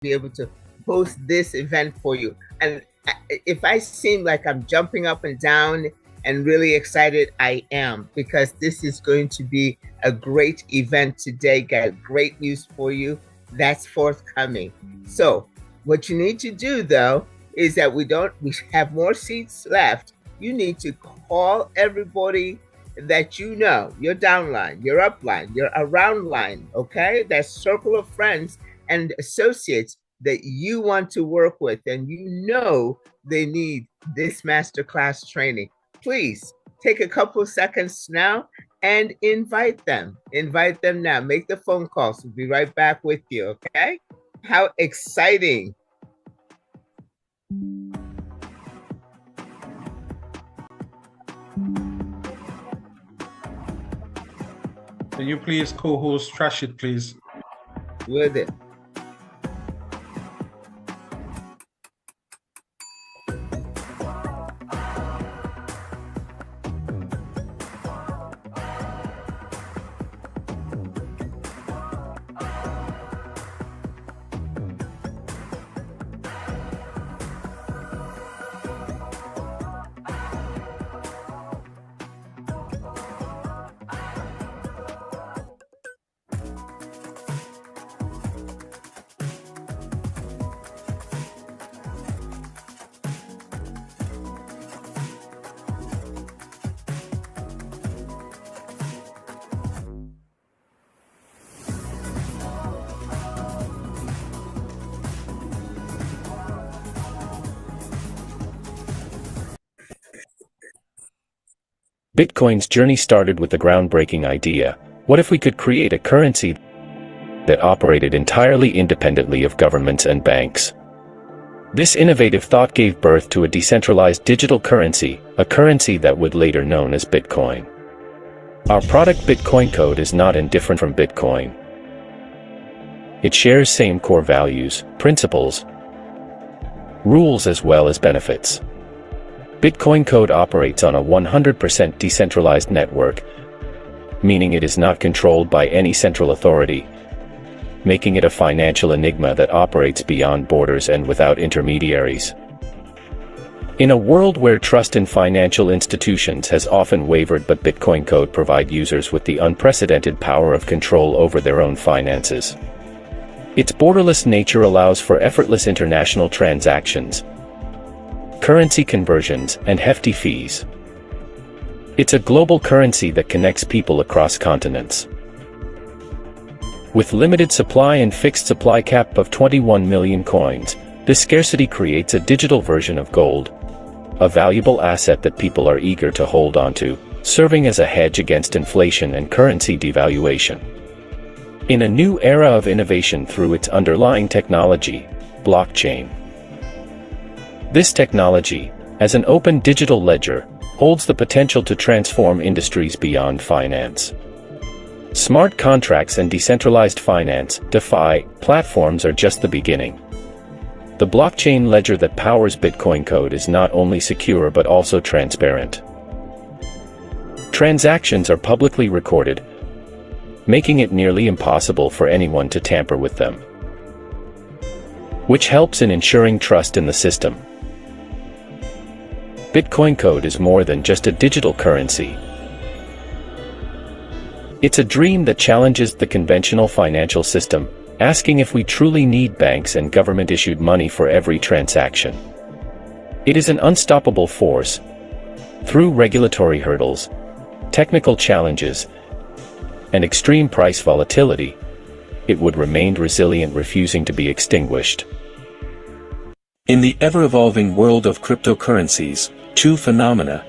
be able to host this event for you. And if I seem like I'm jumping up and down and really excited, I am, because this is going to be a great event today. Got great news for you that's forthcoming. So what you need to do, though, is that we have more seats left. You need to call everybody that you know, your downline, your upline, your around line, okay? That circle of friends and associates that you want to work with and you know they need this masterclass training. Please take a couple of seconds now and invite them. Invite them now. Make the phone calls. We'll be right back with you, okay? How exciting. Can you please co-host Trash It, please? With it. Bitcoin's journey started with the groundbreaking idea: what if we could create a currency that operated entirely independently of governments and banks? This innovative thought gave birth to a decentralized digital currency, a currency that would later be known as Bitcoin. Our product Bitcoin Code is not indifferent from Bitcoin. It shares same core values, principles, rules as well as benefits. Bitcoin Code operates on a 100% decentralized network, meaning it is not controlled by any central authority, making it a financial enigma that operates beyond borders and without intermediaries. In a world where trust in financial institutions has often wavered, but Bitcoin Code provides users with the unprecedented power of control over their own finances. Its borderless nature allows for effortless international transactions, currency conversions, and hefty fees. It's a global currency that connects people across continents. With limited supply and fixed supply cap of 21 million coins, this scarcity creates a digital version of gold, a valuable asset that people are eager to hold onto, serving as a hedge against inflation and currency devaluation. In a new era of innovation through its underlying technology, blockchain. This technology, as an open digital ledger, holds the potential to transform industries beyond finance. Smart contracts and decentralized finance, DeFi, platforms are just the beginning. The blockchain ledger that powers Bitcoin Code is not only secure but also transparent. Transactions are publicly recorded, making it nearly impossible for anyone to tamper with them, which helps in ensuring trust in the system. Bitcoin Code is more than just a digital currency. It's a dream that challenges the conventional financial system, asking if we truly need banks and government-issued money for every transaction. It is an unstoppable force. Through regulatory hurdles, technical challenges, and extreme price volatility, it would remain resilient, refusing to be extinguished. In the ever-evolving world of cryptocurrencies, two phenomena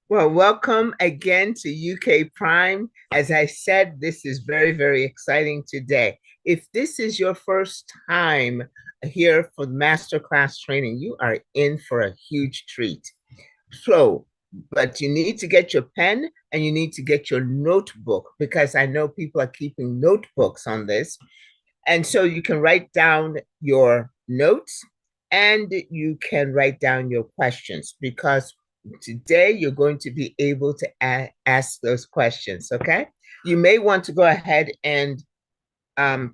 Well, welcome again to UK Prime. As I said, this is very, very exciting today. If this is your first time here for masterclass training, you are in for a huge treat. So but you need to get your pen and you need to get your notebook, because I know people are keeping notebooks on this. And so you can write down your notes and you can write down your questions, because today you're going to be able to ask those questions, okay? You may want to go ahead and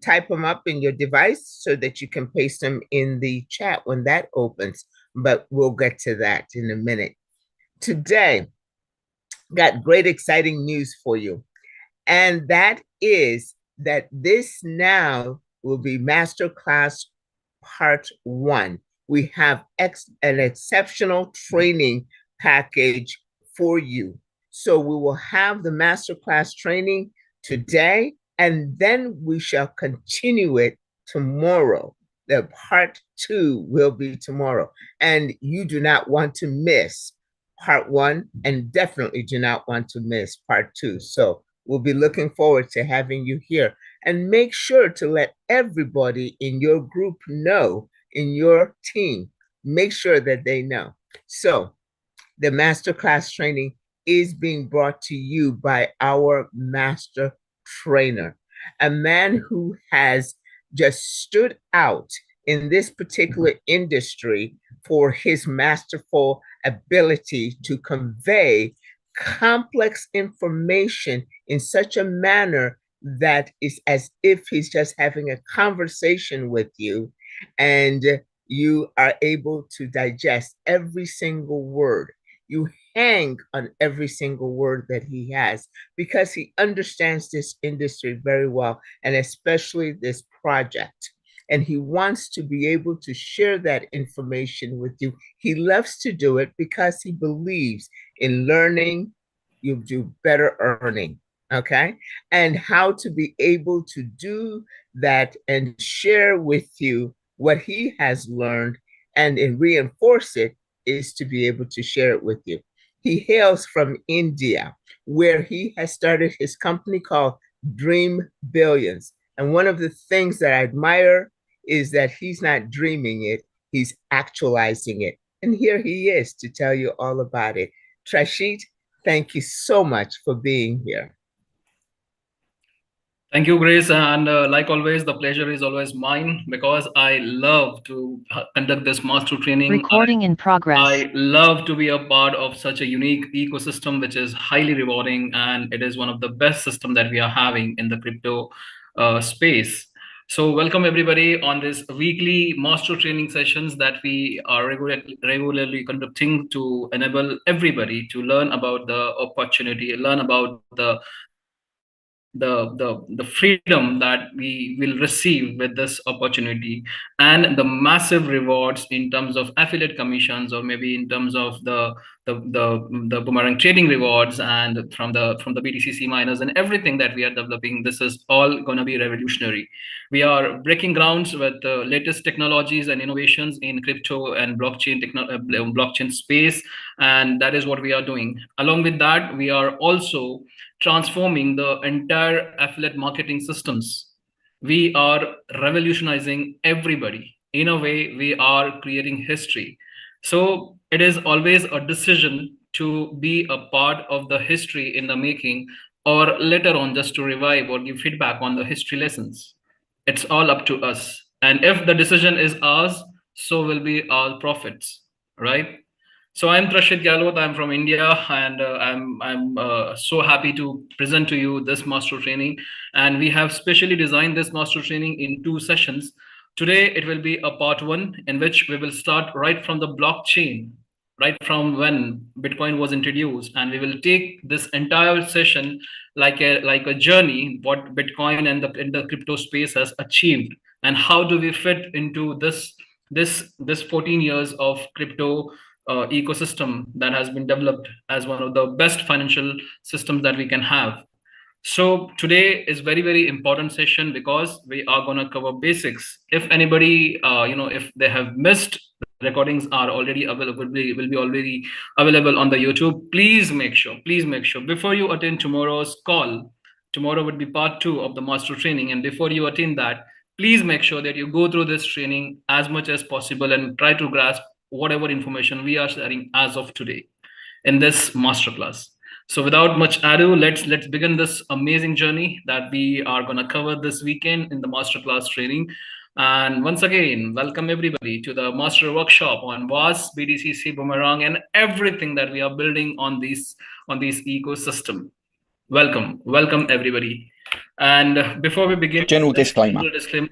type them up in your device so that you can paste them in the chat when that opens, but we'll get to that in a minute. Today, got great exciting news for you, and that is that this now will be Masterclass Part 1. We have an exceptional training package for you. So we will have the Masterclass training today, and then we shall continue it tomorrow. The Part 2 will be tomorrow, and you do not want to miss Part 1, and definitely do not want to miss Part 2. So we'll be looking forward to having you here. And make sure to let everybody in your group know, in your team, make sure that they know. So the masterclass training is being brought to you by our master trainer, a man who has just stood out in this particular industry for his masterful ability to convey complex information in such a manner that is as if he's just having a conversation with you, and you are able to digest every single word. You hang on every single word that he has, because he understands this industry very well, and especially this project. And he wants to be able to share that information with you. He loves to do it because he believes in learning, you do better earning, okay? And how to be able to do that and share with you what he has learned and reinforce it is to be able to share it with you. He hails from India, where he has started his company called Dream Billions. And one of the things that I admire is that he's not dreaming it, he's actualizing it. And here he is to tell you all about it. Trashit, thank you so much for being here. Thank you, Grace. And like always, the pleasure is always mine, because I love to conduct this master training. Recording in progress. I love to be a part of such a unique ecosystem, which is highly rewarding. And it is one of the best systems that we are having in the crypto space. So welcome everybody on this weekly master training sessions that we are regularly conducting to enable everybody to learn about the opportunity, learn about the freedom that we will receive with this opportunity, and the massive rewards in terms of affiliate commissions, or maybe in terms of the boomerang trading rewards, and from the BTCC miners and everything that we are developing. This is all going to be revolutionary. We are breaking grounds with the latest technologies and innovations in crypto and blockchain space, and that is what we are doing. Along with that, we are also transforming the entire affiliate marketing systems. We are revolutionizing everybody. In a way, we are creating history. So it is always a decision to be a part of the history in the making, or later on just to revive or give feedback on the history lessons. It's all up to us. And if the decision is ours, so will be our profits, right? So I'm Trashit Galot. I'm from India, and I'm so happy to present to you this master training. And we have specially designed this master training in 2 sessions. Today it will be a part 1, in which we will start right from the blockchain, right from when Bitcoin was introduced, and we will take this entire session like a journey, what Bitcoin and the crypto space has achieved, and how do we fit into this 14 years of crypto ecosystem that has been developed as one of the best financial systems that we can have. So today is very important session, because we are going to cover basics. If anybody if they have missed, the recordings are already available, will be already available on the YouTube. Please make sure before you attend tomorrow's call. Tomorrow would be part 2 of the master training, and before you attend that, please make sure that you go through this training as much as possible and try to grasp whatever information we are sharing as of today. in this masterclass. So without much ado, let's begin this amazing journey that we are going to cover this weekend in the masterclass training. And once again, welcome everybody to the master workshop on VAS, BTCC, Boomerang, and everything that we are building on this ecosystem. Welcome everybody. And before we begin, general disclaimer.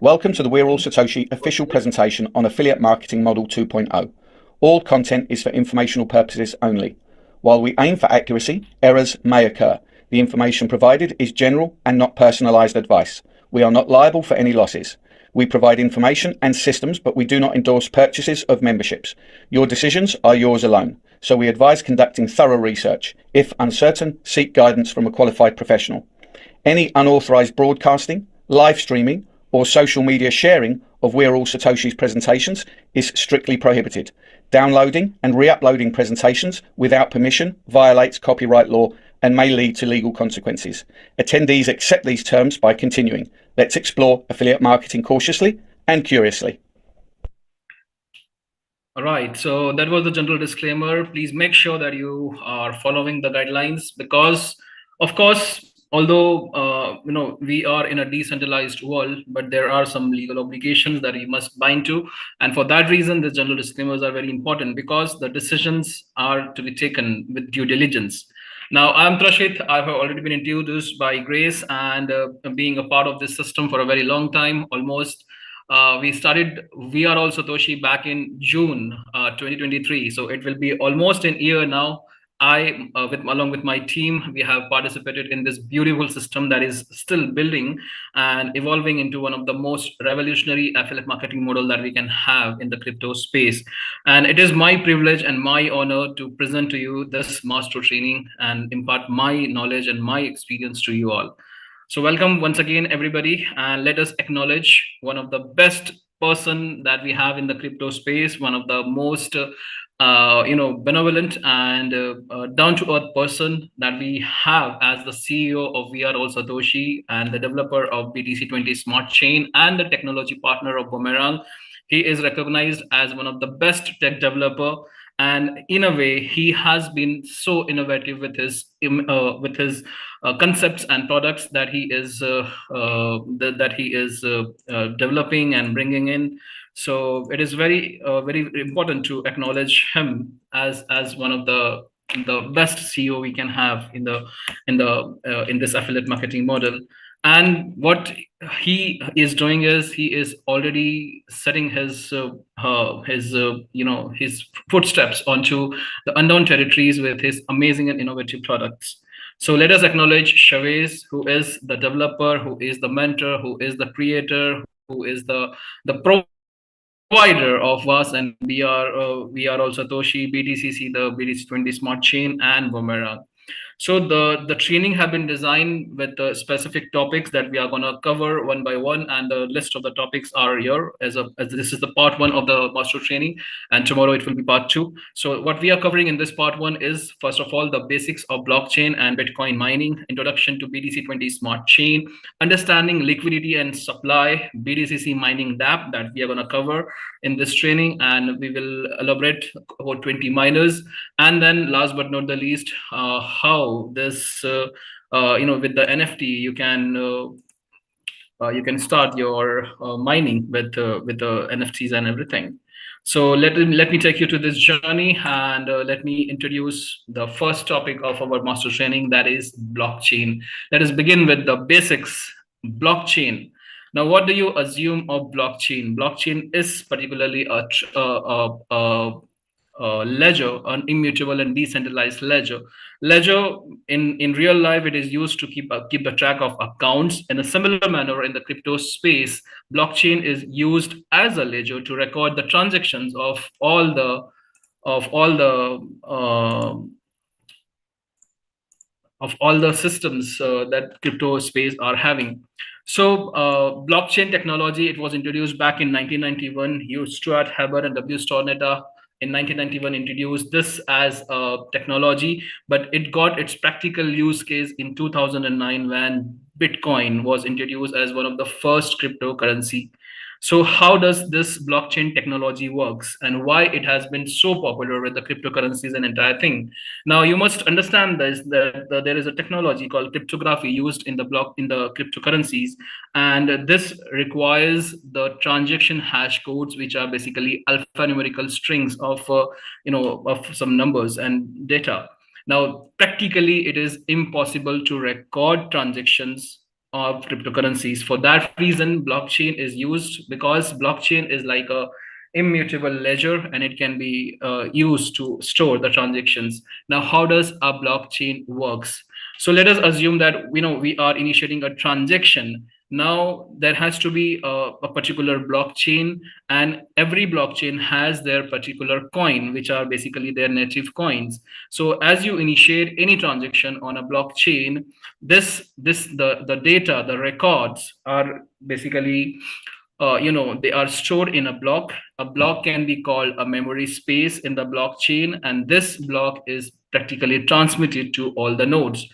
Welcome to the We're All Satoshi official presentation on Affiliate Marketing Model 2.0. All content is for informational purposes only. While we aim for accuracy, errors may occur. The information provided is general and not personalized advice. We are not liable for any losses. We provide information and systems, but we do not endorse purchases of memberships. Your decisions are yours alone, so we advise conducting thorough research. If uncertain, seek guidance from a qualified professional. Any unauthorized broadcasting, live streaming, or social media sharing of We're All Satoshi's presentations is strictly prohibited. Downloading and re-uploading presentations without permission violates copyright law and may lead to legal consequences. Attendees accept these terms by continuing. Let's explore affiliate marketing cautiously and curiously. All right, so that was the general disclaimer. Please make sure that you are following the guidelines because, of course, although we are in a decentralized world, but there are some legal obligations that we must bind to, and for that reason the general disclaimers are very important because the decisions are to be taken with due diligence. Now, I'm Trashit. I have already been introduced by Grace, and being a part of this system for a very long time, almost. We started We Are All Satoshi back in June 2023, so it will be almost an year now. Along with my team, we have participated in this beautiful system that is still building and evolving into one of the most revolutionary affiliate marketing model that we can have in the crypto space. And it is my privilege and my honor to present to you this master training and impart my knowledge and my experience to you all. So welcome once again, everybody, and let us acknowledge one of the best person that we have in the crypto space, one of the most benevolent and down-to-earth person that we have as the CEO of We Are All Satoshi and the developer of BTC20 Smart Chain and the technology partner of Boomerang. He is recognized as one of the best tech developer, and in a way, he has been so innovative with his concepts and products that he is developing and bringing in. So it is very important to acknowledge him as one of the best CEO we can have in this affiliate marketing model. And what he is doing is he is already setting his footsteps onto the unknown territories with his amazing and innovative products. So let us acknowledge Chavez, who is the developer, who is the mentor, who is the creator, who is the provider of us, and we are all Satoshi, BTCC, the BTC20 Smart Chain, and Boomerang. So the training have been designed with the specific topics that we are going to cover one by one, and the list of the topics are here as this is the part one of the master training, and tomorrow it will be part two. So what we are covering in this part one is, first of all, the basics of blockchain and Bitcoin mining, introduction to BTC20 Smart Chain, understanding liquidity and supply, BTCC mining dApp that we are going to cover in this training, and we will elaborate about 20 miners, and then last but not the least, how this with the NFT you can start your mining with the NFTs and everything. So let me take you to this journey, and let me introduce the first topic of our master training, that is blockchain. Let us begin with the basics. Blockchain. Now, what do you assume of blockchain? Blockchain is particularly a ledger, an immutable and decentralized ledger. Ledger in real life, it is used to keep the track of accounts. In a similar manner, in the crypto space, blockchain is used as a ledger to record the transactions of all the systems that crypto space are having. So blockchain technology, it was introduced back in 1991. Stuart Haber and W. Stornetta in 1991 introduced this as a technology, but it got its practical use case in 2009 when Bitcoin was introduced as one of the first cryptocurrency. So how does this blockchain technology works, and why it has been so popular with the cryptocurrencies and entire thing? Now you must understand this, that there is a technology called cryptography used in the cryptocurrencies, and this requires the transaction hash codes, which are basically alphanumerical strings of of some numbers and data. Now practically it is impossible to record transactions of cryptocurrencies. For that reason, blockchain is used, because blockchain is like a immutable ledger, and it can be used to store the transactions. Now how does a blockchain works? So let us assume that we are initiating a transaction. Now there has to be a particular blockchain, and every blockchain has their particular coin, which are basically their native coins. So as you initiate any transaction on a blockchain, the data, the records are basically they are stored in a block. A block can be called a memory space in the blockchain, and this block is practically transmitted to all the nodes.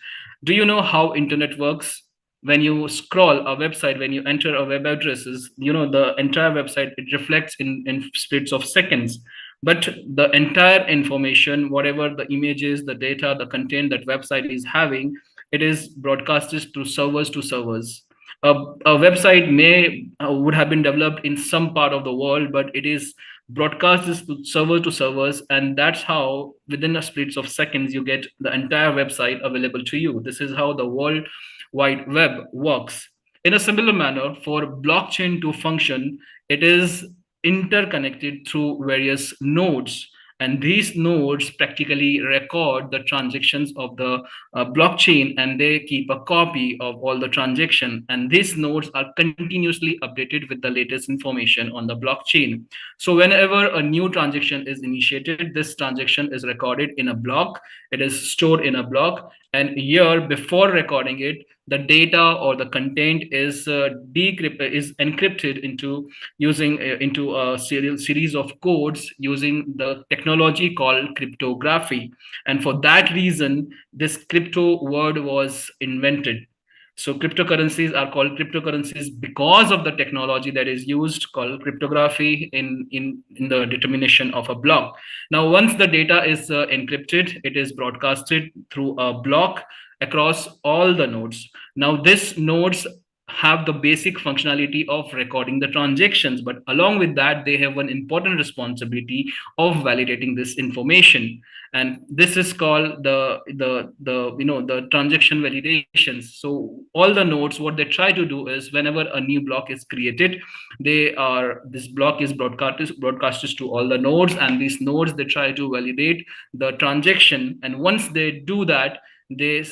Do you know how internet works? When you scroll a website, when you enter a web addresses, the entire website, it reflects in splits of seconds, but the entire information, whatever the images, the data, the content that website is having, it is broadcasted to servers. A website may would have been developed in some part of the world, but it is broadcasted to servers, and that's how within a splits of seconds you get the entire website available to you. This is how the world wide web works. In a similar manner, for blockchain to function, it is interconnected through various nodes, and these nodes practically record the transactions of the blockchain, and they keep a copy of all the transaction, and these nodes are continuously updated with the latest information on the blockchain. So whenever a new transaction is initiated, this transaction is recorded in a block, it is stored in a block, and here before recording it, the data or the content is is encrypted into using into a series of codes using the technology called cryptography. And for that reason, this crypto word was invented. So cryptocurrencies are called cryptocurrencies because of the technology that is used called cryptography in the determination of a block. Now once the data is encrypted, it is broadcasted through a block across all the nodes. Now these nodes have the basic functionality of recording the transactions, but along with that they have one important responsibility of validating this information, and this is called the transaction validations. So all the nodes, what they try to do is whenever a new block is created, this block is broadcasted to all the nodes, and these nodes, they try to validate the transaction, and once they do that, they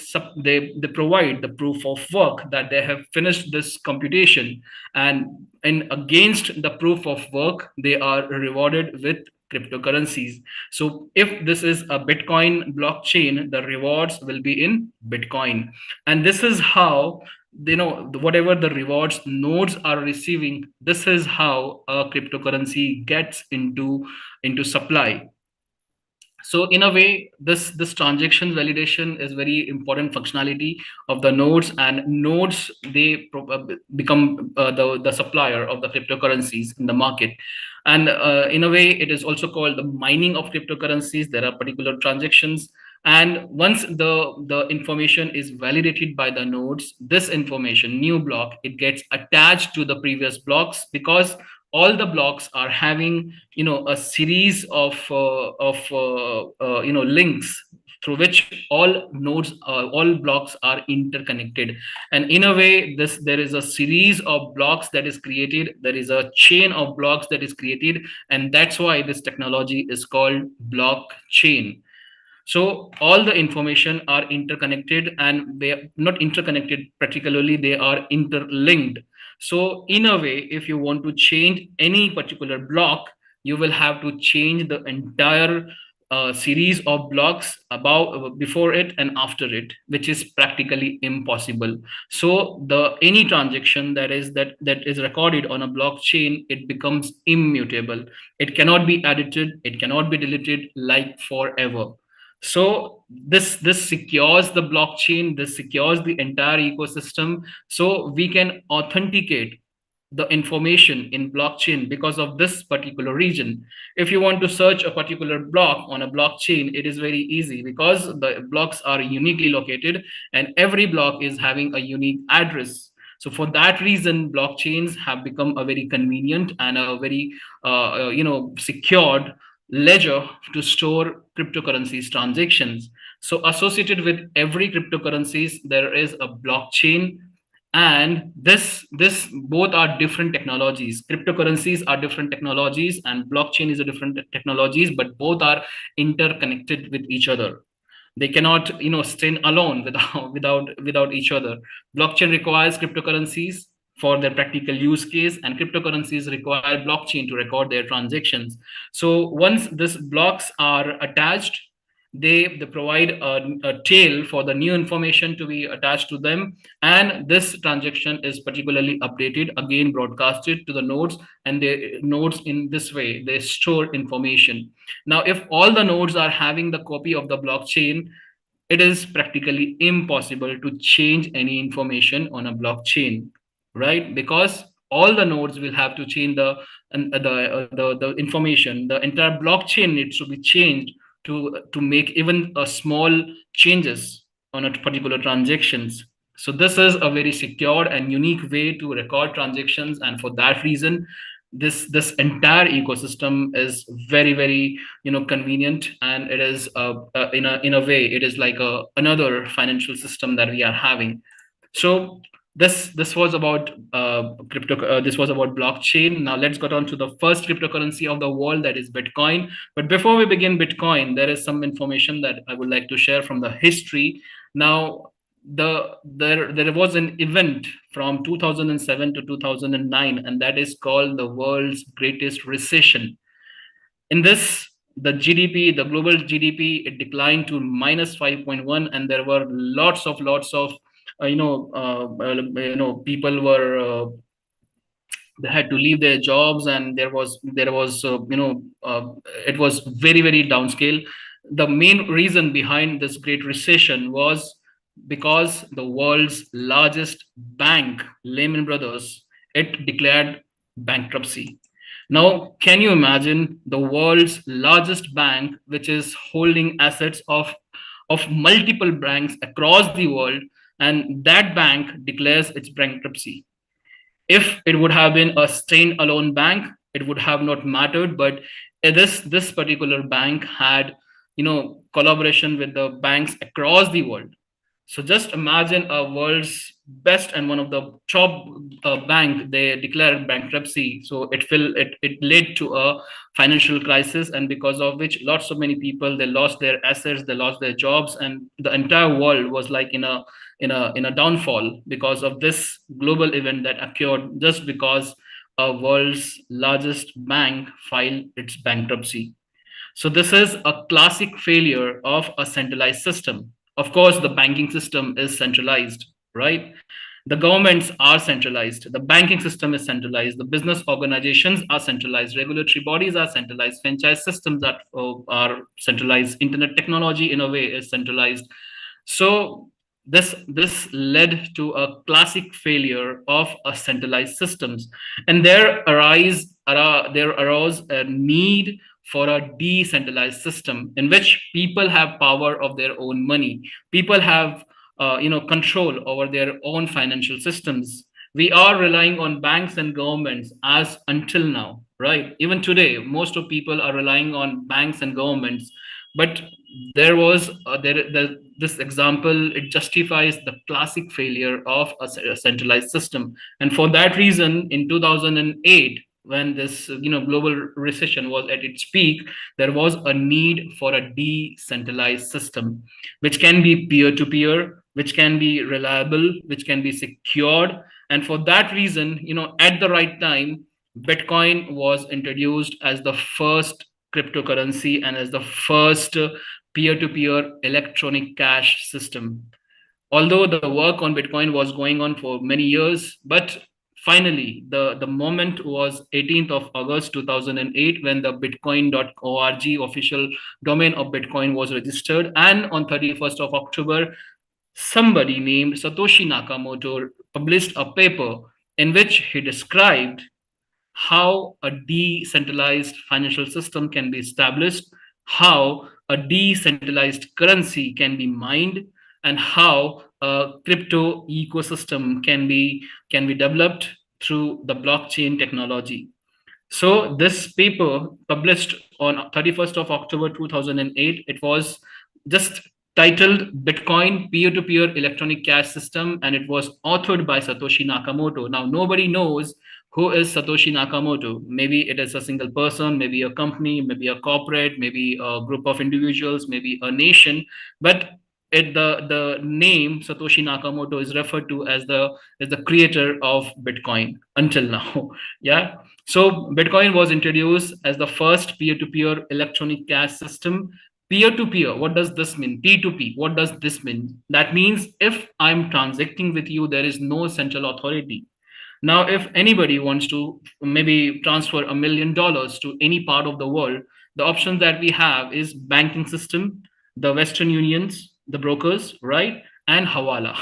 provide the proof of work that they have finished this computation, and against the proof of work they are rewarded with cryptocurrencies. So if this is a Bitcoin blockchain, the rewards will be in Bitcoin, and this is how whatever the rewards nodes are receiving, this is how a cryptocurrency gets into supply. So in a way, this transaction validation is very important functionality of the nodes, and nodes, they become the supplier of the cryptocurrencies in the market. And in a way, it is also called the mining of cryptocurrencies. There are particular transactions, and once the information is validated by the nodes, this information, new block, it gets attached to the previous blocks, because all the blocks are having a series of links through which all nodes, all blocks are interconnected. And in a way, there is a series of blocks that is created, there is a chain of blocks that is created, and that's why this technology is called blockchain. So all the information are interconnected, and they are not interconnected particularly, they are interlinked. So in a way, if you want to change any particular block, you will have to change the entire series of blocks above, before it and after it, which is practically impossible. So the any transaction that is recorded on a blockchain, it becomes immutable. It cannot be edited, it cannot be deleted, like forever. So this secures the blockchain, this secures the entire ecosystem, so we can authenticate the information in blockchain because of this particular region. If you want to search a particular block on a blockchain, it is very easy because the blocks are uniquely located and every block is having a unique address. So for that reason, blockchains have become a very convenient and a very secured ledger to store cryptocurrencies transactions. So associated with every cryptocurrencies, there is a blockchain, and this both are different technologies. Cryptocurrencies are different technologies and blockchain is a different technologies, but both are interconnected with each other. They cannot stand alone without each other. Blockchain requires cryptocurrencies for their practical use case, and cryptocurrencies require blockchain to record their transactions. So once these blocks are attached, they provide a tail for the new information to be attached to them, and this transaction is particularly updated, again broadcasted to the nodes, and the nodes in this way they store information. Now if all the nodes are having the copy of the blockchain, it is practically impossible to change any information on a blockchain, right? Because all the nodes will have to change the information. The entire blockchain needs to be changed to make even a small changes on a particular transactions. So this is a very secure and unique way to record transactions, and for that reason, this entire ecosystem is very convenient, and it is in a way it is like another financial system that we are having. So this was about this was about blockchain. Now let's get on to the first cryptocurrency of the world, that is Bitcoin. But before we begin Bitcoin, there is some information that I would like to share from the history. Now there was an event from 2007 to 2009, and that is called the world's greatest recession. In this, the GDP, the global GDP, it declined to minus 5.1, and there were lots of people were they had to leave their jobs, and there was it was very downscale. The main reason behind this great recession was because the world's largest bank, Lehman Brothers, it declared bankruptcy. Now, can you imagine the world's largest bank, which is holding assets of multiple banks across the world, and that bank declares its bankruptcy? If it would have been a stand-alone bank, it would have not mattered. But this particular bank had collaboration with the banks across the world. So just imagine a world's best and one of the top bank, they declared bankruptcy. So it led to a financial crisis, and because of which lots of many people, they lost their assets, they lost their jobs, and the entire world was like in a downfall because of this global event that occurred just because a world's largest bank filed its bankruptcy. So this is a classic failure of a centralized system. Of course, the banking system is centralized, right? The governments are centralized. The banking system is centralized. The business organizations are centralized. Regulatory bodies are centralized. Franchise systems that are centralized. Internet technology, in a way, is centralized. So this led to a classic failure of a centralized systems, and there arose a need for a decentralized system in which people have power of their own money. People have control over their own financial systems. We are relying on banks and governments as until now, right? Even today, most of people are relying on banks and governments. But there was this example, it justifies the classic failure of a centralized system. And for that reason, in 2008, when this global recession was at its peak, there was a need for a decentralized system, which can be peer-to-peer, which can be reliable, which can be secured. And for that reason, at the right time, Bitcoin was introduced as the first cryptocurrency and as the first peer-to-peer electronic cash system. Although the work on Bitcoin was going on for many years, but finally, the moment was 18th of August 2008, when the bitcoin.org official domain of Bitcoin was registered. And on 31st of October, somebody named Satoshi Nakamoto published a paper in which he described how a decentralized financial system can be established, how a decentralized currency can be mined, and how a crypto ecosystem can be developed through the blockchain technology. So this paper published on 31st of October 2008, it was just titled Bitcoin Peer-to-Peer Electronic Cash System, and it was authored by Satoshi Nakamoto. Now, nobody knows who is Satoshi Nakamoto. Maybe it is a single person, maybe a company, maybe a corporate, maybe a group of individuals, maybe a nation, but the name Satoshi Nakamoto is referred to as the creator of Bitcoin until now. Yeah. So Bitcoin was introduced as the first peer-to-peer electronic cash system. Peer-to-peer, what does this mean? P2P, what does this mean? That means if I'm transacting with you, there is no central authority. Now, if anybody wants to maybe transfer $1 million to any part of the world, the options that we have is banking system, the Western Unions, the brokers, right? And Hawala.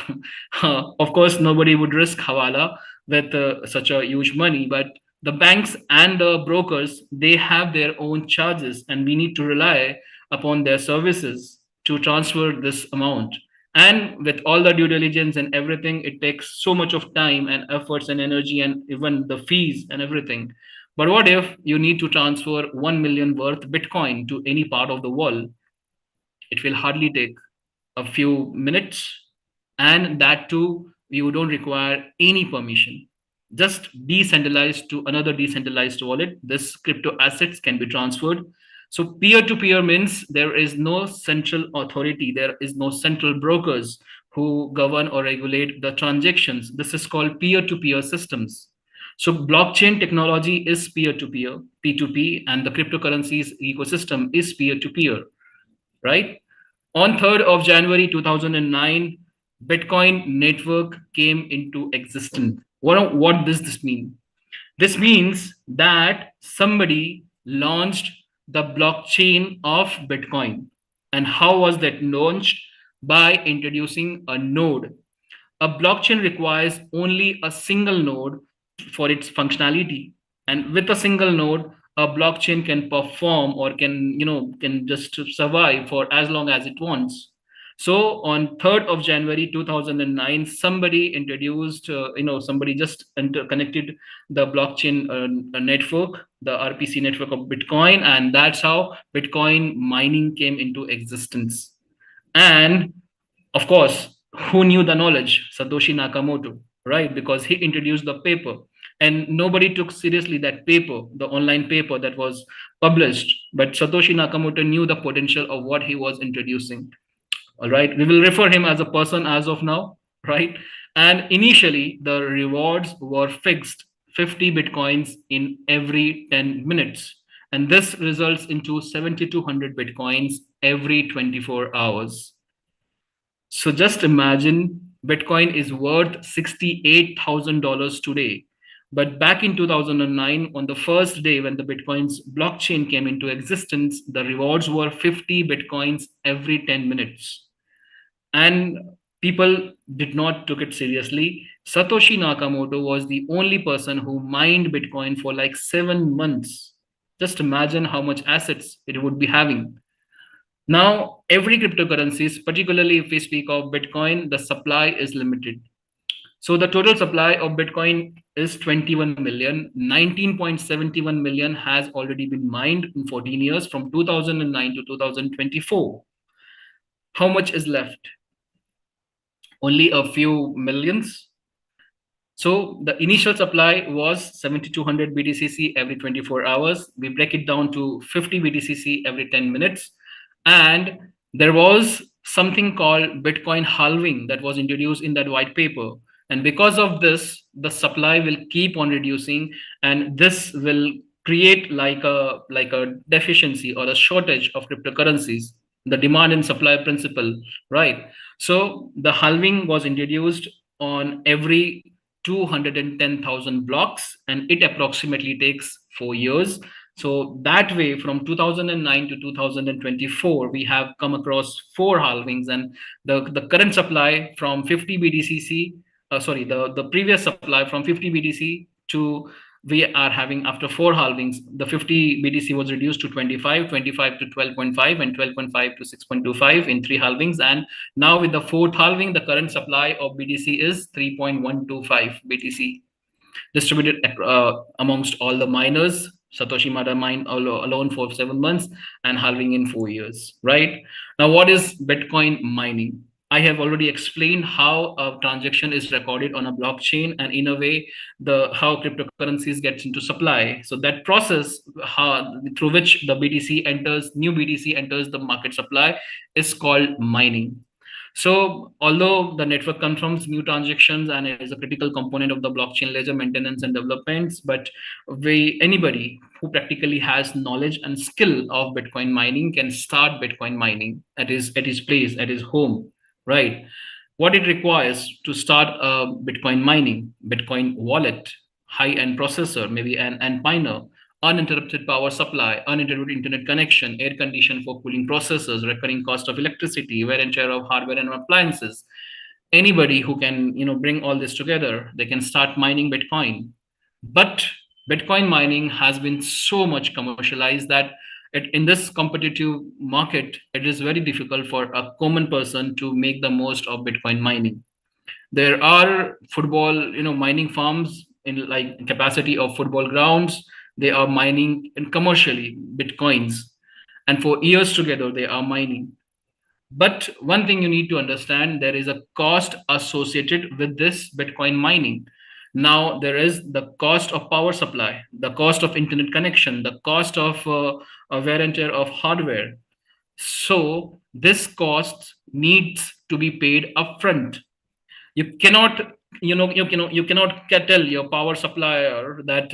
Of course, nobody would risk Hawala with such a huge money, but the banks and the brokers, they have their own charges, and we need to rely upon their services to transfer this amount. And with all the due diligence and everything, it takes so much of time and efforts and energy and even the fees and everything. But what if you need to transfer 1 million worth Bitcoin to any part of the world? It will hardly take a few minutes, and that too, you don't require any permission. Just decentralized to another decentralized wallet, this crypto assets can be transferred. So peer-to-peer means there is no central authority, there is no central brokers who govern or regulate the transactions. This is called peer-to-peer systems. So blockchain technology is peer-to-peer, P2P, and the cryptocurrencies ecosystem is peer-to-peer, right? On 3rd of January 2009, Bitcoin network came into existence. What does this mean? This means that somebody launched the blockchain of Bitcoin. And how was that launched? By introducing a node. A blockchain requires only a single node for its functionality. And with a single node, a blockchain can perform or can just survive for as long as it wants. So on 3rd of January 2009, somebody introduced, somebody just connected the blockchain network, the RPC network of Bitcoin, and that's how Bitcoin mining came into existence. And of course, who knew the knowledge? Satoshi Nakamoto, right? Because he introduced the paper, and nobody took seriously that paper, the online paper that was published. But Satoshi Nakamoto knew the potential of what he was introducing. All right, we will refer him as a person as of now, right? And initially, the rewards were fixed 50 bitcoins in every 10 minutes. And this results into 7,200 bitcoins every 24 hours. So just imagine Bitcoin is worth $68,000 today. But back in 2009, on the first day when the Bitcoin's blockchain came into existence, the rewards were 50 Bitcoins every 10 minutes. And people did not took it seriously. Satoshi Nakamoto was the only person who mined Bitcoin for like 7 months. Just imagine how much assets it would be having. Now, every cryptocurrencies, particularly if we speak of Bitcoin, the supply is limited. So the total supply of Bitcoin is 21 million. 19.71 million has already been mined in 14 years from 2009 to 2024. How much is left? Only a few millions. So the initial supply was 7,200 BTCC every 24 hours. We break it down to 50 BTCC every 10 minutes. And there was something called Bitcoin halving that was introduced in that white paper. And because of this, the supply will keep on reducing, and this will create like a deficiency or a shortage of cryptocurrencies, the demand and supply principle, right? So the halving was introduced on every 210,000 blocks, and it approximately takes 4 years. So that way, from 2009 to 2024, we have come across 4 halvings, and the current supply from 50 BTCC the previous supply from 50 BTC to, we are having, after 4 halvings, the 50 BTC was reduced to 25, 25 to 12.5, and 12.5 to 6.25 in 3 halvings. And now with the 4th halving, the current supply of BTC is 3.125 BTC, distributed amongst all the miners. Satoshi might have mined alone for 7 months and halving in 4 years, right? Now, what is Bitcoin mining? I have already explained how a transaction is recorded on a blockchain, and in a way, how cryptocurrencies gets into supply. So that process, through which the new BTC enters the market supply, is called mining. So although the network confirms new transactions and is a critical component of the blockchain ledger maintenance and developments, but anybody who practically has knowledge and skill of Bitcoin mining can start Bitcoin mining at his place, at his home, right? What it requires to start Bitcoin mining: Bitcoin wallet, high-end processor, maybe an Antminer, uninterrupted power supply, uninterrupted internet connection, air condition for cooling processors, recurring cost of electricity, wear and tear of hardware and appliances. Anybody who can, bring all this together, they can start mining Bitcoin. But Bitcoin mining has been so much commercialized that in this competitive market, it is very difficult for a common person to make the most of Bitcoin mining. There are football, mining farms in like capacity of football grounds. They are mining commercially Bitcoins, and for years together they are mining. But one thing you need to understand, there is a cost associated with this Bitcoin mining. Now, there is the cost of power supply, the cost of internet connection, the cost of wear and tear of hardware. So this cost needs to be paid upfront. You cannot, you cannot tell your power supplier that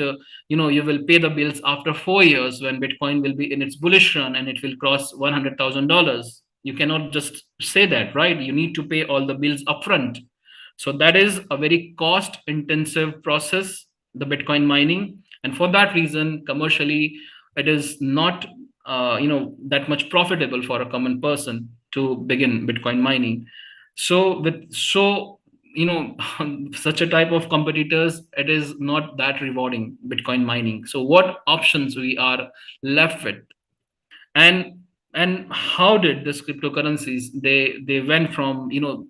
you will pay the bills after 4 years, when Bitcoin will be in its bullish run and it will cross $100,000. You cannot just say that, right? You need to pay all the bills upfront. So that is a very cost intensive process, the Bitcoin mining. And for that reason, commercially, it is not that much profitable for a common person to begin Bitcoin mining. So with such a type of competitors, it is not that rewarding, Bitcoin mining. So what options we are left with? And how did this cryptocurrencies, they went from, in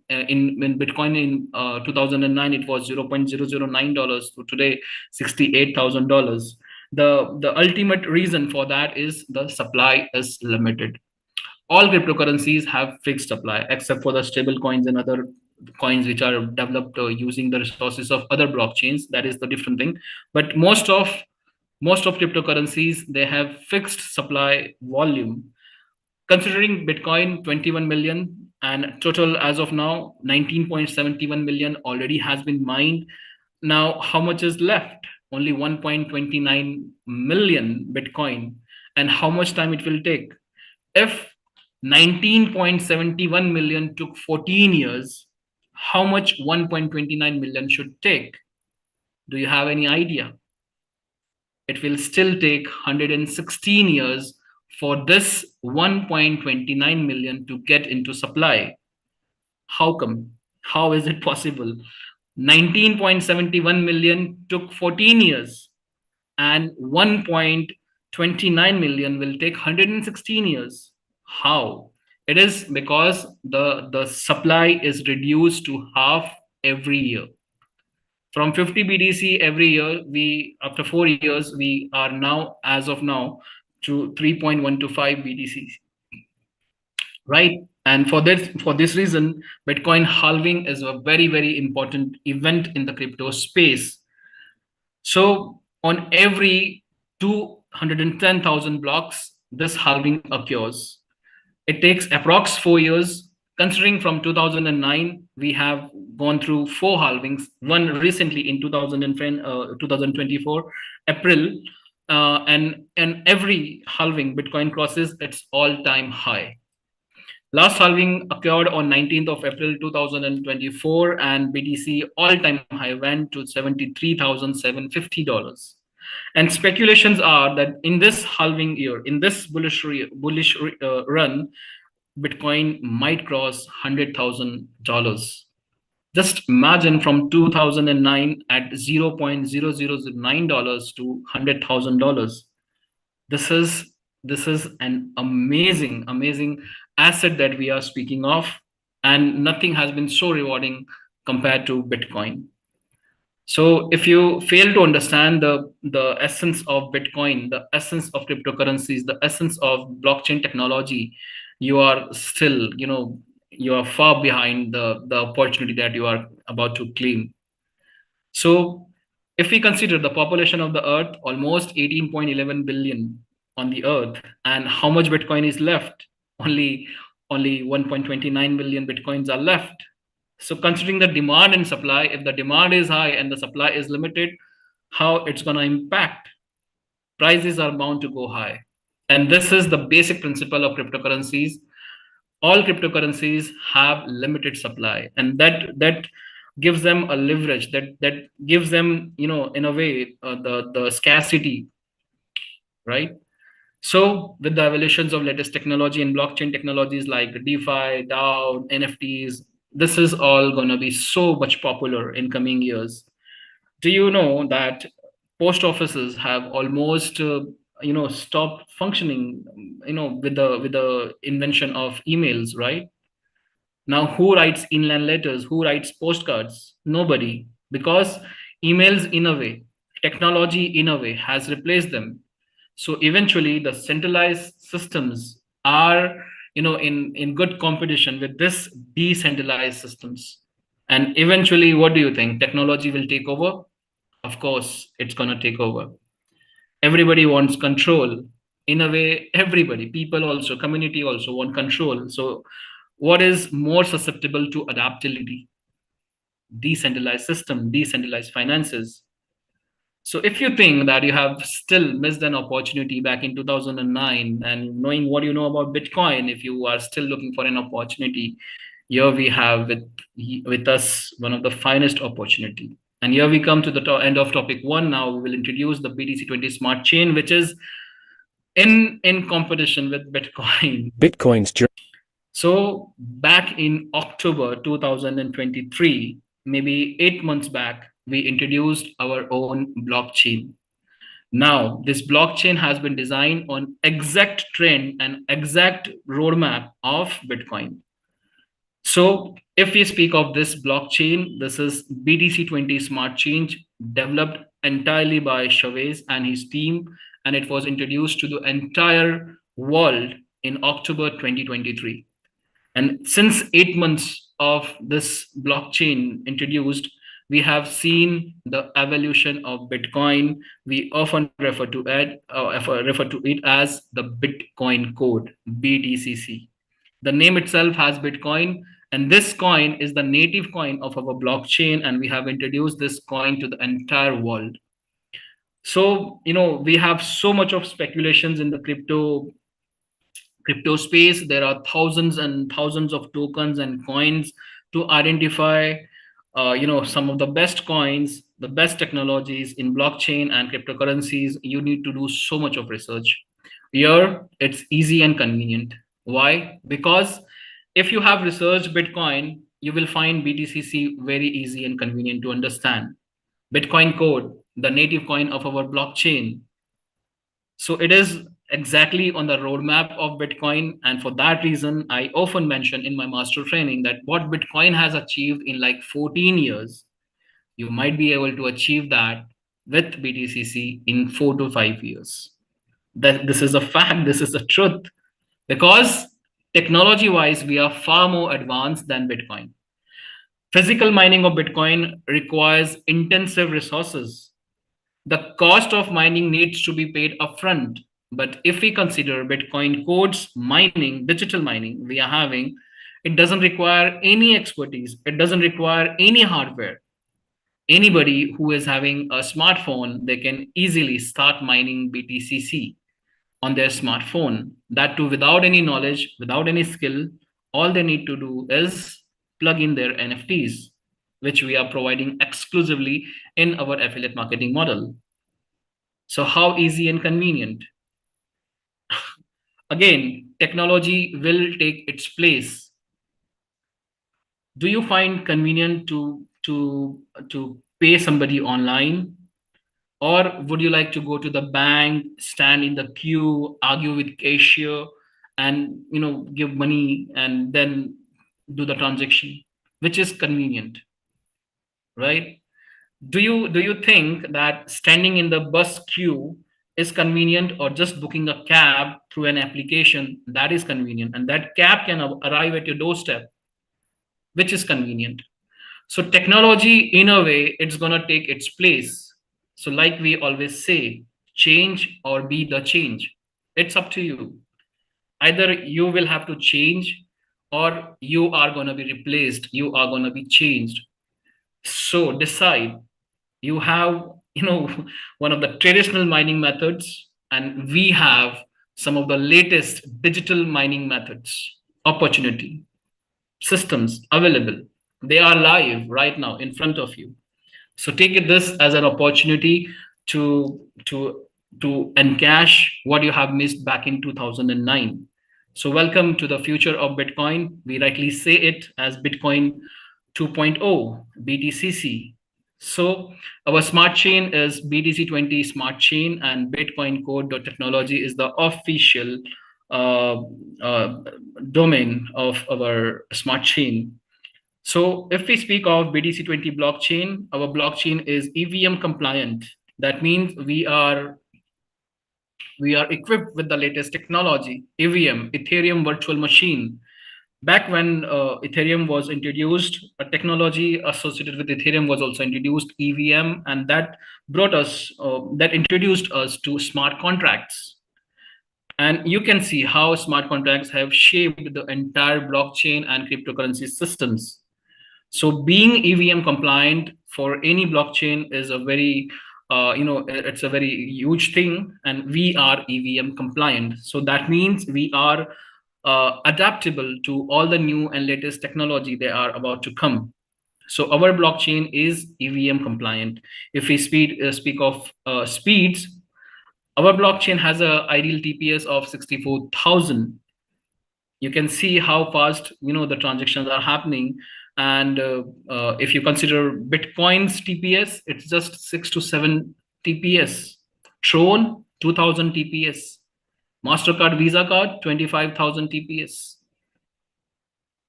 Bitcoin in 2009, it was $0.009 to today $68,000. The ultimate reason for that is the supply is limited. All cryptocurrencies have fixed supply, except for the stable coins and other coins which are developed using the resources of other blockchains. That is the different thing. But most of cryptocurrencies, they have fixed supply volume. Considering Bitcoin 21 million, and total as of now 19.71 million already has been mined. Now, how much is left? Only 1.29 million Bitcoin. And how much time it will take? If 19.71 million took 14 years, how much 1.29 million should take? Do you have any idea? It will still take 116 years for this 1.29 million to get into supply. How come? How is it possible? 19.71 million took 14 years, and 1.29 million will take 116 years. How? It is because the supply is reduced to half every year. From 50 BTC every year, after 4 years, we are now, as of now, to 3.125 BTC, right? And for this reason, Bitcoin halving is a very, very important event in the crypto space. So on every 210,000 blocks, this halving occurs. It takes approx 4 years. Considering from 2009, we have gone through 4 halvings, one recently in 2024, April, and every halving, Bitcoin crosses its all-time high. Last halving occurred on 19th of April 2024, and BTC all-time high went to $73,750. And speculations are that in this halving year, in this bullish run, Bitcoin might cross $100,000. Just imagine from 2009 at $0.0009 to $100,000. This is an amazing asset that we are speaking of, and nothing has been so rewarding compared to Bitcoin. So if you fail to understand the essence of Bitcoin, the essence of cryptocurrencies, the essence of blockchain technology, you are still, you are far behind the opportunity that you are about to claim. So if we consider the population of the earth, almost 18.11 billion on the earth, and how much Bitcoin is left, only 1.29 billion Bitcoins are left. So considering the demand and supply, if the demand is high and the supply is limited, how it's going to impact? Prices are bound to go high. And this is the basic principle of cryptocurrencies. All cryptocurrencies have limited supply, and that gives them a leverage, that gives them, in a way, the scarcity, right? So with the evolutions of latest technology and blockchain technologies like DeFi, DAO, NFTs, this is all going to be so much popular in coming years. Do you know that post offices have almost stopped functioning, with the invention of emails, right? Now, who writes inland letters? Who writes postcards? Nobody, because emails, in a way, technology, in a way, has replaced them. So eventually, the centralized systems are, in good competition with this decentralized systems. And eventually, what do you think? Technology will take over? Of course, it's going to take over. Everybody wants control. In a way, everybody, people also, community also want control. So what is more susceptible to adaptability? Decentralized system, decentralized finances. So if you think that you have still missed an opportunity back in 2009, and knowing what you know about Bitcoin, if you are still looking for an opportunity, here we have with us one of the finest opportunity. And here we come to the end of topic one. Now we will introduce the BTC20 smart chain, which is in competition with Bitcoin. Bitcoin's journey. So back in October 2023, maybe 8 months back, we introduced our own blockchain. Now, this blockchain has been designed on exact trend and exact roadmap of Bitcoin. So if we speak of this blockchain, this is BTC20 Smart Chain, developed entirely by Chavez and his team, and it was introduced to the entire world in October 2023. And since 8 months of this blockchain introduced, we have seen the evolution of Bitcoin. We often refer to it as the Bitcoin code, BTCC. The name itself has Bitcoin, and this coin is the native coin of our blockchain, and we have introduced this coin to the entire world. So, we have so much of speculations in the crypto space. There are thousands and thousands of tokens and coins to identify some of the best coins, the best technologies in blockchain and cryptocurrencies. You need to do so much of research. Here it's easy and convenient. Why? Because if you have researched Bitcoin, you will find BTCC very easy and convenient to understand. Bitcoin code, the native coin of our blockchain. So it is exactly on the roadmap of Bitcoin. And for that reason, I often mention in my master training that what Bitcoin has achieved in like 14 years, you might be able to achieve that with BTCC in 4 to 5 years. That this is a fact, this is the truth, because technology wise, we are far more advanced than Bitcoin. Physical mining of Bitcoin requires intensive resources. The cost of mining needs to be paid upfront. But if we consider Bitcoin codes mining, digital mining we are having, it doesn't require any expertise. It doesn't require any hardware. Anybody who is having a smartphone, they can easily start mining BTCC on their smartphone. That too without any knowledge, without any skill. All they need to do is plug in their NFTs, which we are providing exclusively in our affiliate marketing model. So how easy and convenient? Again, technology will take its place. Do you find convenient to pay somebody online, or would you like to go to the bank, stand in the queue, argue with cashier, and give money and then do the transaction? Which is convenient, right? Do you think that standing in the bus queue is convenient, or just booking a cab through an application that is convenient, and that cab can arrive at your doorstep, which is convenient? So technology, in a way, it's going to take its place. So like we always say, change or be the change. It's up to you. Either you will have to change, or you are going to be replaced, you are going to be changed. So decide. You have, one of the traditional mining methods, and we have some of the latest digital mining methods, opportunity, systems available. They are live right now in front of you. So take this as an opportunity to to to encash what you have missed back in 2009. So welcome to the future of Bitcoin. We rightly say it as Bitcoin 2.0, BTCC. So our smart chain is BTC20 smart chain, and Bitcoin Technology is the official uh, uh, domain of our smart chain. So if we speak of BTC20 blockchain, our blockchain is EVM compliant. That means we are equipped with the latest technology, EVM, Ethereum Virtual Machine. Back when Ethereum was introduced, a technology associated with Ethereum was also introduced, EVM, and that introduced us to smart contracts. And you can see how smart contracts have shaped the entire blockchain and cryptocurrency systems. So being EVM compliant for any blockchain is a very, it's a very huge thing, and we are EVM compliant. So that means we are adaptable to all the new and latest technology they are about to come. So our blockchain is EVM compliant. If we speak of speeds, our blockchain has a ideal TPS of 64,000. You can see how fast the transactions are happening. And if you consider Bitcoin's TPS, it's just 6 to 7 TPS. Tron, 2000 TPS. Mastercard Visa card, 25,000 TPS.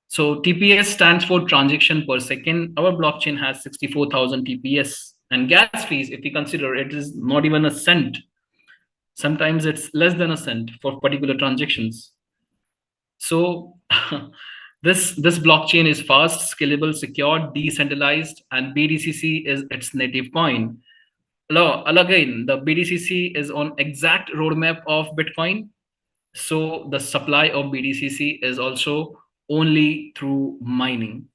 So TPS stands for transaction per second. Our blockchain has 64,000 TPS. And gas fees, if we consider, it is not even a cent. Sometimes it's less than a cent for particular transactions. So this blockchain is fast, scalable, secure, decentralized, and BTCC is its native coin. Again, the BTCC is on exact roadmap of Bitcoin. So the supply of BTCC is also only through mining.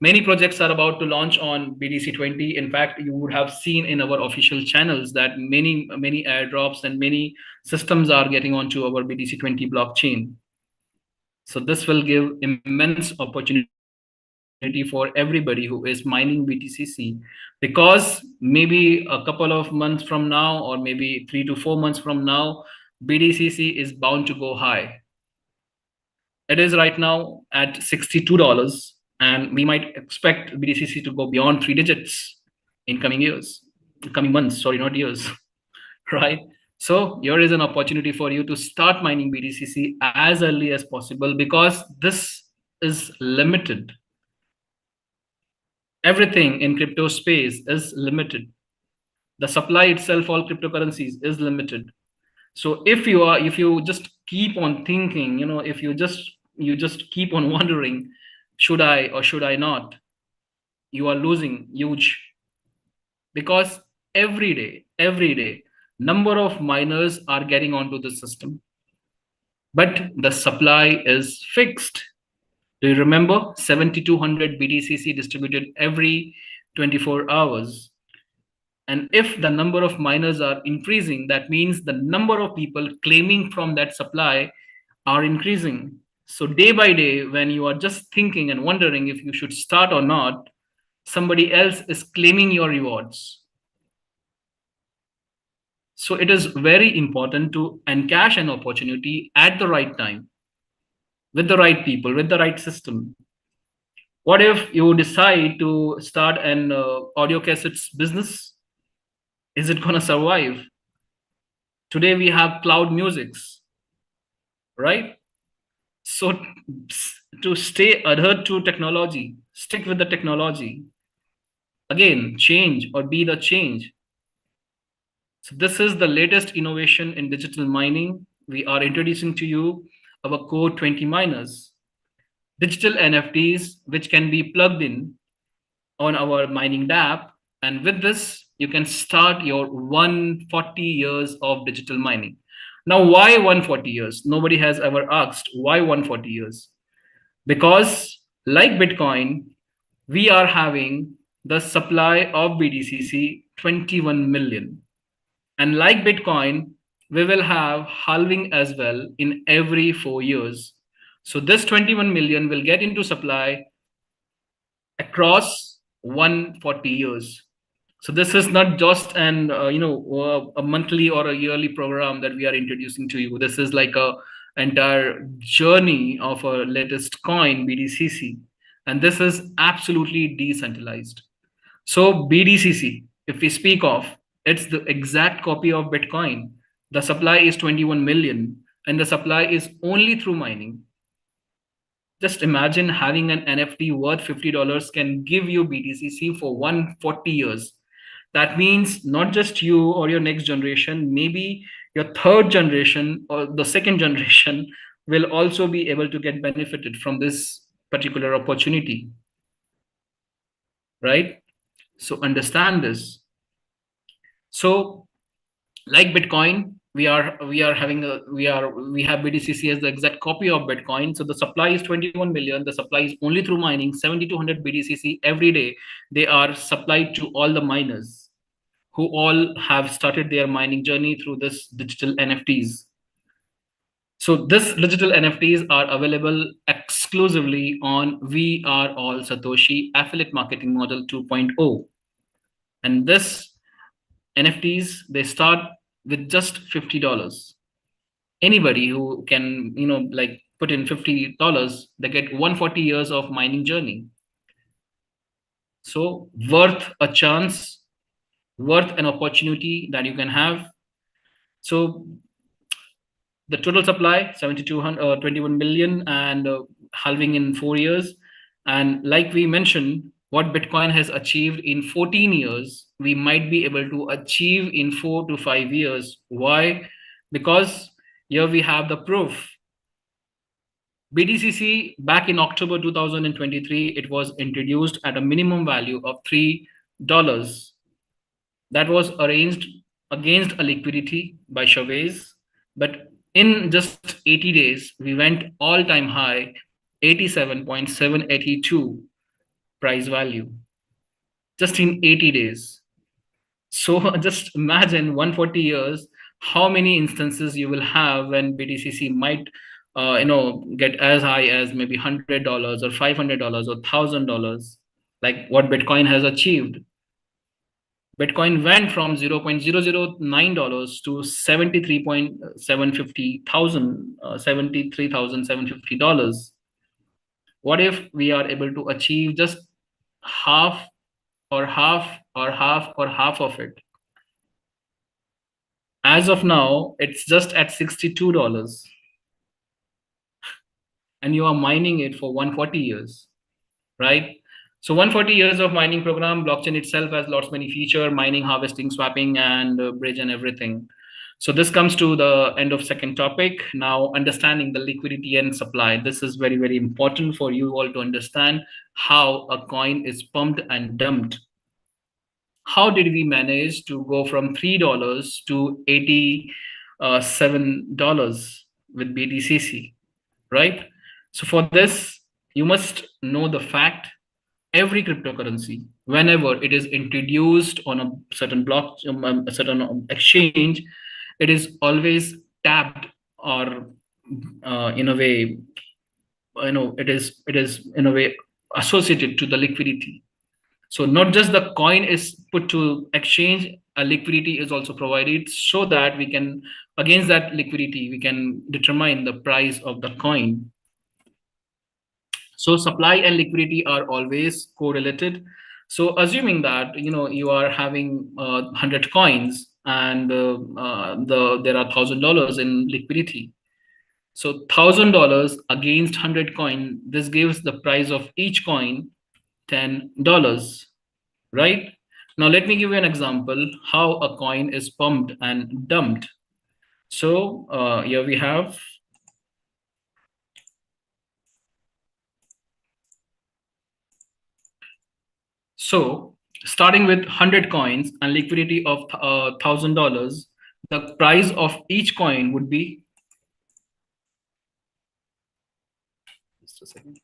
Many projects are about to launch on BTC20. In fact, you would have seen in our official channels that many airdrops and many systems are getting onto our BTC20 blockchain. So this will give immense opportunity for everybody who is mining BTCC, because maybe a couple of months from now, or maybe 3 to 4 months from now, BTCC is bound to go high. It is right now at $62, and we might expect BTCC to go beyond 3 digits in coming months, sorry, not years, right? So here is an opportunity for you to start mining BTCC as early as possible, because this is limited. Everything in crypto space is limited. The supply itself, all cryptocurrencies, is limited. So if you just keep on thinking, if you just keep on wondering, should I or should I not, you are losing huge. Because every day, number of miners are getting onto the system, but the supply is fixed. Do you remember 7,200 BTCC distributed every 24 hours? And if the number of miners are increasing, that means the number of people claiming from that supply are increasing. So day by day, when you are just thinking and wondering if you should start or not, somebody else is claiming your rewards. So it is very important to encash an opportunity at the right time, with the right people, with the right system. What if you decide to start an audio cassettes business? Is it gonna survive? Today we have cloud musics, right? So to stay adhered to technology, stick with the technology. Again, change or be the change. So this is the latest innovation in digital mining. We are introducing to you our Core 20 miners, digital NFTs, which can be plugged in on our mining dApp. And with this, you can start your 140 years of digital mining. Now, why 140 years? Nobody has ever asked why 140 years. Because like Bitcoin, we are having the supply of BTCC 21 million. And like Bitcoin, we will have halving as well in every 4 years. So this 21 million will get into supply across 140 years. So this is not just an a monthly or a yearly program that we are introducing to you. This is like a entire journey of our latest coin BTCC, and this is absolutely decentralized. So BTCC, if we speak of, it's the exact copy of Bitcoin. The supply is 21 million, and the supply is only through mining. Just imagine having an NFT worth $50 can give you BTCC for 140 years. That means not just you or your next generation, maybe your third generation or the second generation will also be able to get benefited from this particular opportunity, right? So understand this. So like Bitcoin, we have BTCC as the exact copy of Bitcoin. So the supply is 21 million. The supply is only through mining 7,200 BTCC every day. They are supplied to all the miners who all have started their mining journey through this digital NFTs. So this digital NFTs are available exclusively on We Are All Satoshi Affiliate Marketing Model 2.0. And this NFTs, they start with just $50. Anybody who can, like put in $50, they get 140 years of mining journey. So worth a chance, worth an opportunity that you can have. So the total supply 21 million and halving in 4 years. And like we mentioned, what Bitcoin has achieved in 14 years, we might be able to achieve in 4 to 5 years. Why? Because here we have the proof. BTCC back in October 2023, it was introduced at a minimum value of $3. That was arranged against a liquidity by Chavez, but in just 80 days, we went all-time high, 87.782 price value, just in 80 days. So just imagine 140 years, how many instances you will have when BTCC might get as high as maybe $100 or $500 or $1,000, like what Bitcoin has achieved. Bitcoin went from $0.009 to $73,750. What if we are able to achieve just half or half or half or half of it? As of now, it's just at $62. And you are mining it for 140 years, right? So 140 years of mining program, blockchain itself has lots many feature, mining, harvesting, swapping, and bridge and everything. So this comes to the end of second topic. Now, understanding the liquidity and supply. This is very, very important for you all to understand how a coin is pumped and dumped. How did we manage to go from $3 to $87 with BTCC, right? So for this, you must know the fact every cryptocurrency, whenever it is introduced on a certain block, a certain exchange, it is always tapped or in a way, it is in a way associated to the liquidity. So not just the coin is put to exchange, a liquidity is also provided so that we can, against that liquidity, we can determine the price of the coin. So supply and liquidity are always correlated. So assuming that you are having 100 coins and there are $1,000 in liquidity. So $1,000 against 100 coin, this gives the price of each coin $10, right? Now let me give you an example how a coin is pumped and dumped. So here we have. So starting with 100 coins and liquidity of $1,000, the price of each coin would be, just a second.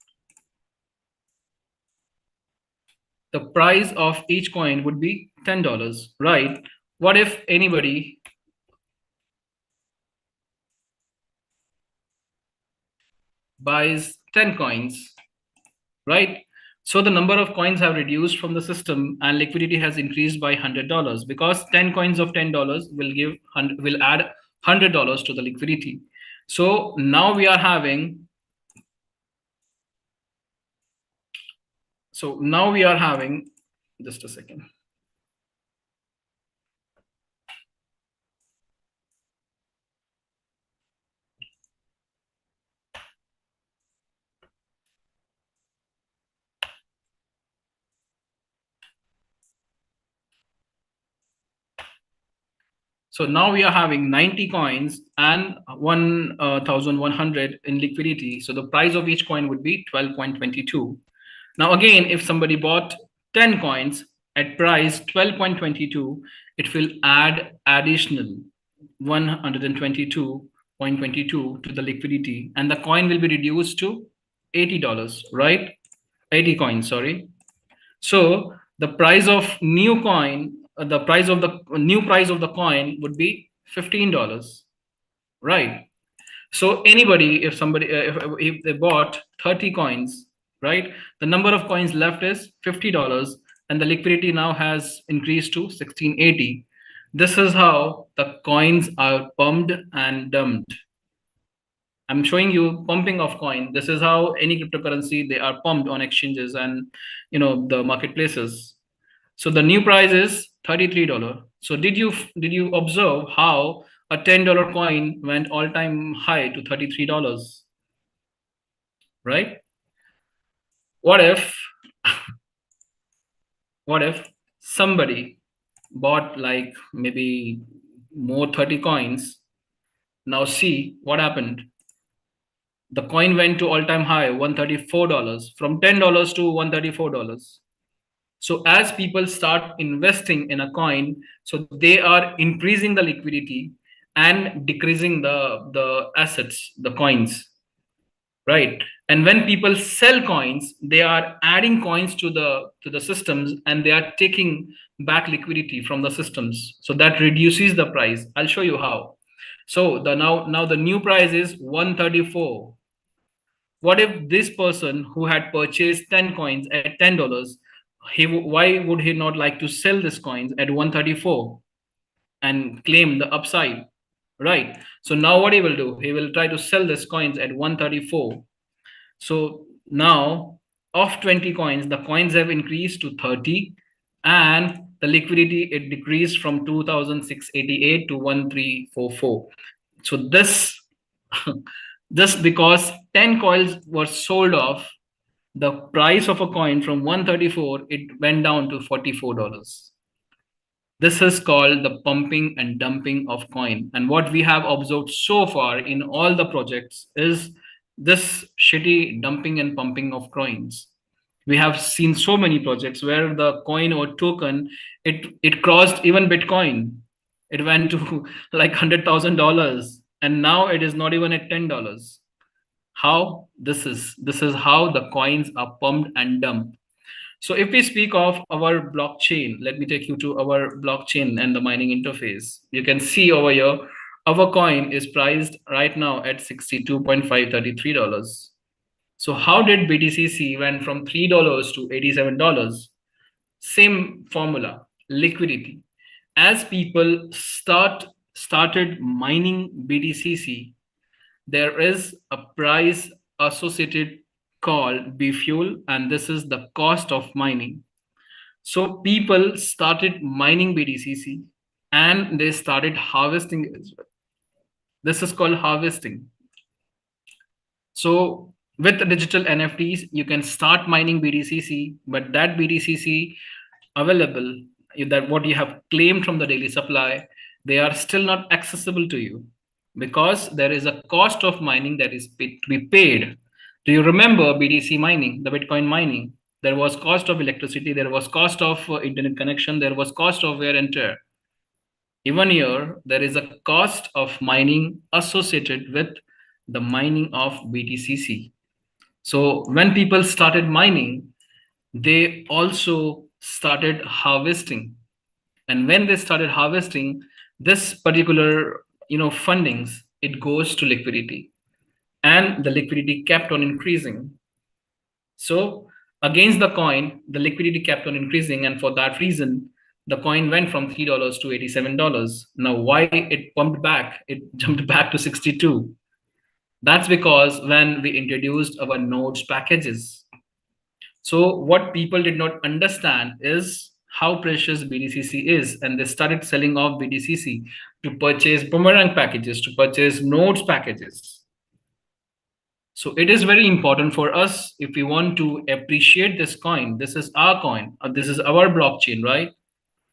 The price of each coin would be $10, right? What if anybody buys 10 coins, right? So the number of coins have reduced from the system and liquidity has increased by $100 because 10 coins of $10 will add $100 to the liquidity. So now we are having just a second. So now we are having 90 coins and 1,100 in liquidity. So the price of each coin would be 12.22. Now again, if somebody bought 10 coins at price 12.22, it will add additional 122.22 to the liquidity, and the coin will be reduced to $80, right? 80 coins, sorry. So the price of new coin, the price of the new price of the coin would be $15, right? So anybody, if somebody, if they bought 30 coins, right, the number of coins left is $50, and the liquidity now has increased to 1680. This is how the coins are pumped and dumped. I'm showing you pumping of coin. This is how any cryptocurrency, they are pumped on exchanges and the marketplaces. So the new price is $33. So did you observe how a $10 coin went all-time high to $33, right? What if somebody bought like maybe more 30 coins? Now see what happened. The coin went to all-time high, $134, from $10 to $134. So as people start investing in a coin, so they are increasing the liquidity and decreasing the assets, the coins, right? And when people sell coins, they are adding coins to the systems, and they are taking back liquidity from the systems. So that reduces the price. I'll show you how. So now the new price is 134. What if this person who had purchased 10 coins at $10, why would he not like to sell these coins at 134 and claim the upside, right? So now what he will do, he will try to sell these coins at 134. So now of 20 coins, the coins have increased to 30, and the liquidity, it decreased from 2,688 to 1,344. So this just because 10 coins were sold off, the price of a coin from 134, it went down to $44. This is called the pumping and dumping of coin. And what we have observed so far in all the projects is this shitty dumping and pumping of coins. We have seen so many projects where the coin or token, it crossed even Bitcoin. It went to like $100,000, and now it is not even at $10. How? This is how the coins are pumped and dumped. So if we speak of our blockchain, let me take you to our blockchain and the mining interface. You can see over here, our coin is priced right now at $62.533. So how did BTCC went from $3 to $87? Same formula, liquidity. As people started mining BTCC, there is a price associated called B fuel, and this is the cost of mining. So people started mining BTCC and they started harvesting as well. This is called harvesting. So with the digital NFTs, you can start mining BTCC, but that BTCC available, that what you have claimed from the daily supply, they are still not accessible to you because there is a cost of mining that is to be paid. Do you remember BTC mining, the Bitcoin mining? There was cost of electricity, there was cost of internet connection, there was cost of wear and tear. Even here, there is a cost of mining associated with the mining of BTCC. So when people started mining, they also started harvesting. And when they started harvesting, this particular fundings, it goes to liquidity. And the liquidity kept on increasing. So against the coin, the liquidity kept on increasing. And for that reason, the coin went from $3 to $87. Now, why it pumped back? It jumped back to 62. That's because when we introduced our nodes packages. So what people did not understand is how precious BTCC is, and they started selling off BTCC to purchase boomerang packages, to purchase nodes packages. So it is very important for us if we want to appreciate this coin. This is our coin, this is our blockchain, right?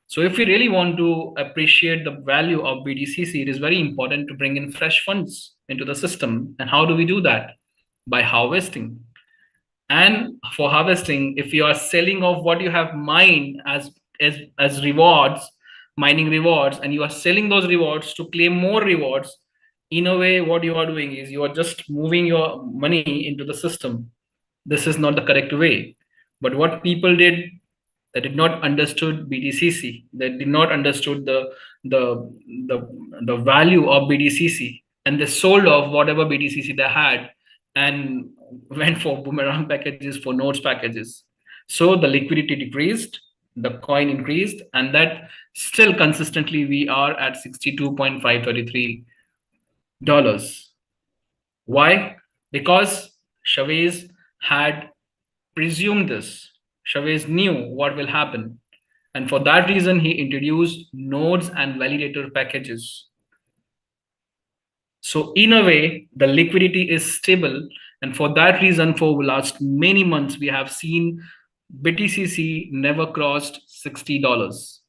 So if we really want to appreciate the value of BTCC, it is very important to bring in fresh funds into the system. And how do we do that? By harvesting. And for harvesting, if you are selling off what you have mined as rewards, mining rewards, and you are selling those rewards to claim more rewards, in a way, what you are doing is you are just moving your money into the system. This is not the correct way. But what people did, they did not understood BTCC. They did not understood the value of BTCC, and they sold off whatever BTCC they had and went for boomerang packages, for nodes packages. So the liquidity decreased, the coin increased, and that still consistently we are at $62.533. Why? Because Chavez had presumed this. Chavez knew what will happen. And for that reason, he introduced nodes and validator packages. So in a way, the liquidity is stable. And for that reason, for the last many months, we have seen BTCC never crossed $60.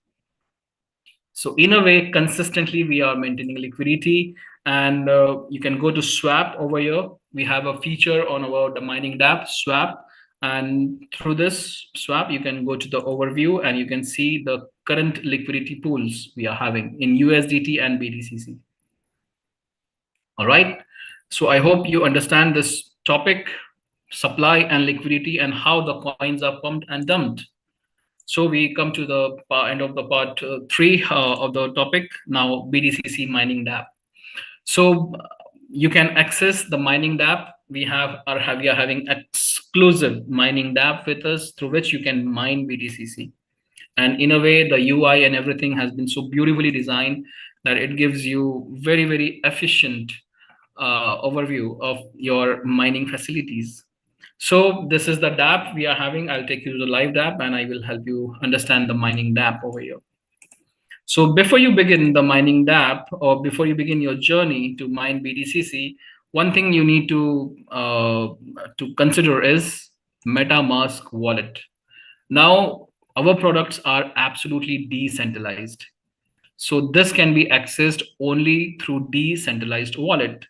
So in a way, consistently, we are maintaining liquidity. And you can go to swap over here. We have a feature on the mining dApp, swap. And through this swap, you can go to the overview and you can see the current liquidity pools we are having in USDT and BTCC. All right. So I hope you understand this topic, supply and liquidity, and how the coins are pumped and dumped. So we come to the end of the part 3 of the topic. Now, BTCC mining dApp. So you can access the mining dApp. We are having exclusive mining dApp with us through which you can mine BTCC. And in a way, the UI and everything has been so beautifully designed that it gives you very, very efficient overview of your mining facilities. So this is the dApp we are having. I'll take you to the live dApp and I will help you understand the mining dApp over here. So before you begin the mining dApp, or before you begin your journey to mine BTCC, one thing you need to consider is MetaMask wallet. Now, our products are absolutely decentralized. So this can be accessed only through decentralized wallet.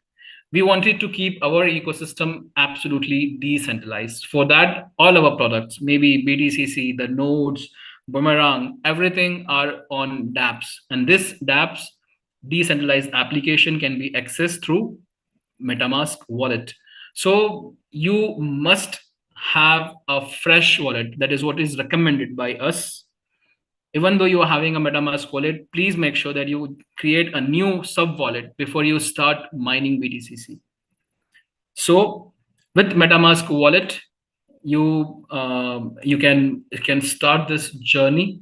We wanted to keep our ecosystem absolutely decentralized. For that, all our products, maybe BTCC, the nodes, Boomerang, everything are on dApps. And this dApps decentralized application can be accessed through MetaMask wallet. So you must have a fresh wallet. That is what is recommended by us. Even though you are having a MetaMask wallet, please make sure that you create a new sub wallet before you start mining BTCC. So with MetaMask wallet, you can start this journey,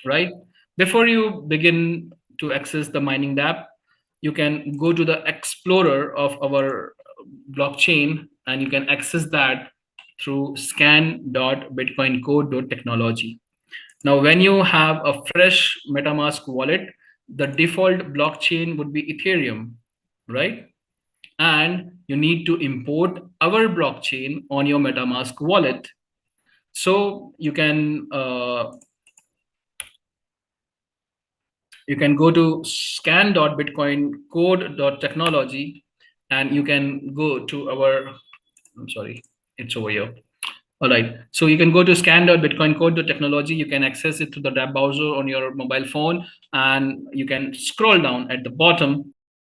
right? Before you begin to access the mining dApp, you can go to the explorer of our blockchain and you can access that through scan.bitcoincode.technology. Now, when you have a fresh MetaMask wallet, the default blockchain would be Ethereum, right? And you need to import our blockchain on your MetaMask wallet. So you can go to scan.bitcoincode.technology, and you can go to our, I'm sorry, it's over here. All right, so you can go to scan.bitcoincode.technology. You can access it through the web browser on your mobile phone, and you can scroll down at the bottom